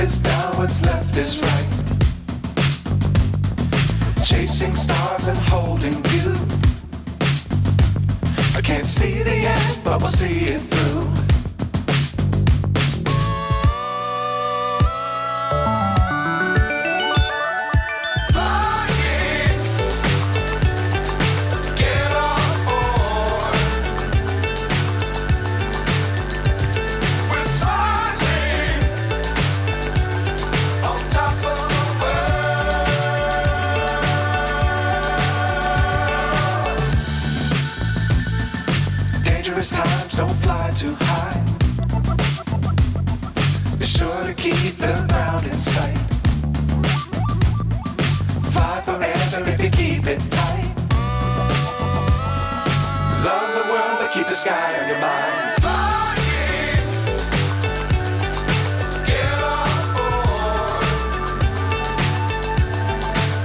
is down, what's left is right. Chasing stars and holding you. I can't see the end, but we'll see it through. Times don't fly too high. Be sure to keep the ground in sight. Fly forever if you keep it tight. Love the world, but keep the sky on your mind.